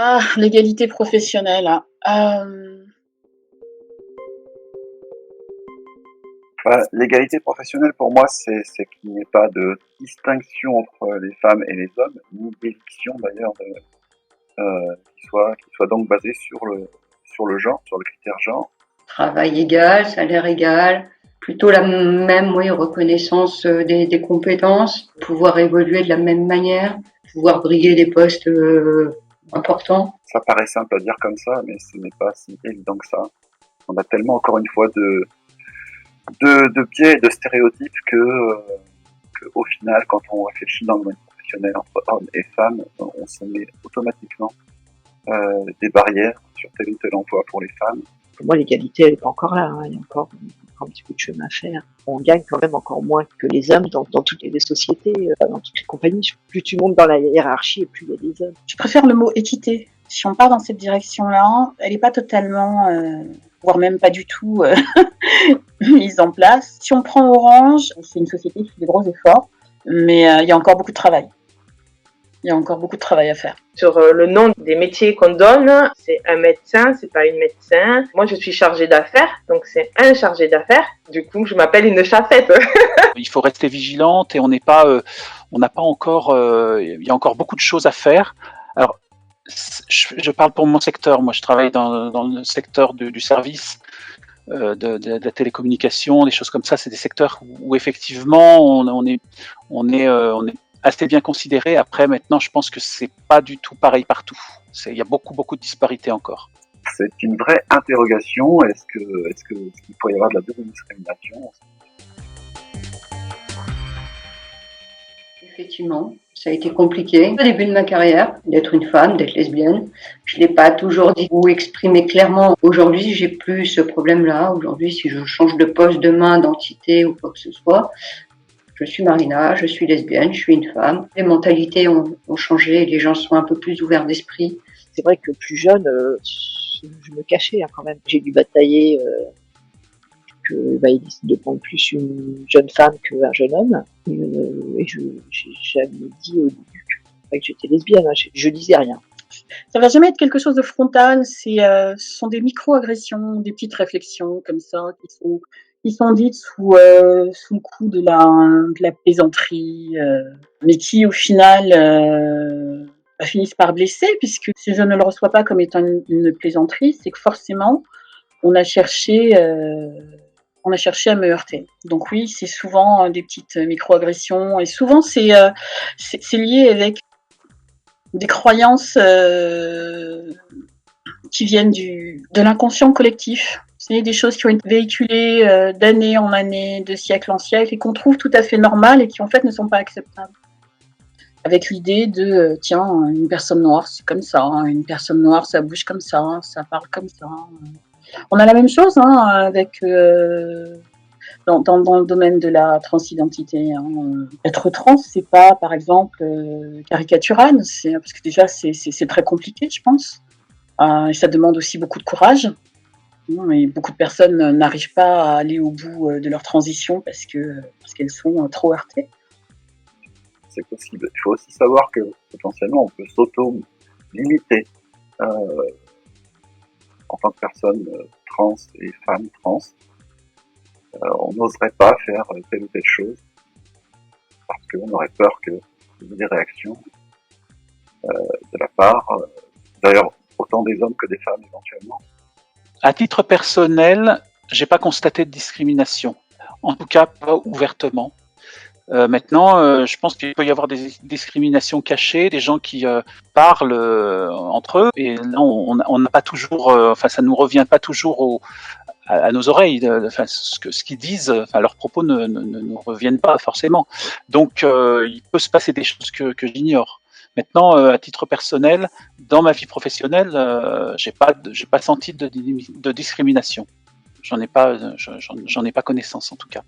Ah, l'égalité professionnelle, hein. Bah, l'égalité professionnelle pour moi, c'est qu'il n'y ait pas de distinction entre les femmes et les hommes, ni d'éviction d'ailleurs, qui soit donc basée sur le genre, sur le critère genre. Travail égal, salaire égal, plutôt la même, oui, reconnaissance des compétences, pouvoir évoluer de la même manière, pouvoir briguer des postes importants. Ça paraît simple à dire comme ça, mais ce n'est pas si évident que ça. On a tellement, encore une fois, de biais et de stéréotypes que, au final, quand on réfléchit dans le domaine professionnel entre hommes et femmes, on se met automatiquement des barrières sur tel ou tel emploi pour les femmes. Pour moi, l'égalité, elle n'est pas encore là, hein. Il y a encore un petit peu de chemin à faire. On gagne quand même encore moins que les hommes dans toutes les sociétés, dans toutes les compagnies. Plus tu montes dans la hiérarchie, et plus il y a des hommes. Je préfère le mot équité. Si on part dans cette direction-là, elle n'est pas totalement, voire même pas du tout, mise en place. Si on prend Orange, c'est une société qui fait de gros efforts, mais il y a encore beaucoup de travail. Il y a encore beaucoup de travail à faire. Sur le nom des métiers qu'on donne, c'est un médecin, c'est pas une médecin. Moi, je suis chargée d'affaires, donc c'est un chargé d'affaires. Du coup, je m'appelle une chafette. Il faut rester vigilante et on n'a pas encore, il y a encore beaucoup de choses à faire. Alors, je parle pour mon secteur. Moi, je travaille dans le secteur du service, de la télécommunication, des choses comme ça. C'est des secteurs où effectivement on est assez bien considéré. Après, maintenant, je pense que c'est pas du tout pareil partout. Il y a beaucoup de disparités encore. C'est une vraie interrogation. Est-ce qu'il pourrait y avoir de la double discrimination? Effectivement, ça a été compliqué au début de ma carrière d'être une femme, d'être lesbienne. Je l'ai pas toujours dit ou exprimé clairement. Aujourd'hui, j'ai plus ce problème-là. Aujourd'hui, si je change de poste demain, d'entité ou quoi que ce soit, je suis Marina, je suis lesbienne, je suis une femme. Les mentalités ont changé, les gens sont un peu plus ouverts d'esprit. C'est vrai que plus jeune, je me cachais, hein, quand même. J'ai dû batailler il décide de prendre plus une jeune femme qu'un jeune homme. Et j'ai jamais dit au début que j'étais lesbienne, hein. Je disais rien. Ça va jamais être quelque chose de frontal, ce sont des micro-agressions, des petites réflexions comme ça qui sont dites sous le coup de la plaisanterie, mais qui au final finissent par blesser, puisque si je ne le reçois pas comme étant une plaisanterie, c'est que forcément on a cherché à me heurter. Donc oui, c'est souvent des petites micro-agressions, et souvent c'est lié avec des croyances qui viennent de l'inconscient collectif. C'est des choses qui ont été véhiculées d'année en année, de siècle en siècle, et qu'on trouve tout à fait normales et qui en fait ne sont pas acceptables. Avec l'idée de tiens, une personne noire c'est comme ça, hein, une personne noire ça bouge comme ça parle comme ça. On a la même chose avec dans le domaine de la transidentité. Être trans, c'est pas, par exemple, caricatural, parce que déjà c'est très compliqué, je pense. Et ça demande aussi beaucoup de courage. Et beaucoup de personnes n'arrivent pas à aller au bout de leur transition parce qu'elles sont trop heurtées. C'est possible. Il faut aussi savoir que potentiellement on peut s'auto-limiter en tant que personne trans et femme trans. On n'oserait pas faire telle ou telle chose parce qu'on aurait peur qu'il y ait des réactions de la part, d'ailleurs, autant des hommes que des femmes éventuellement. À titre personnel, j'ai pas constaté de discrimination. En tout cas, pas ouvertement. Maintenant, je pense qu'il peut y avoir des discriminations cachées, des gens qui parlent entre eux, et là, on n'a pas toujours, ça nous revient pas toujours à nos oreilles. Ce qu'ils disent, leurs propos ne nous reviennent pas forcément. Donc, il peut se passer des choses que j'ignore. Maintenant, à titre personnel, dans ma vie professionnelle, j'ai pas senti de discrimination. J'en ai pas connaissance en tout cas.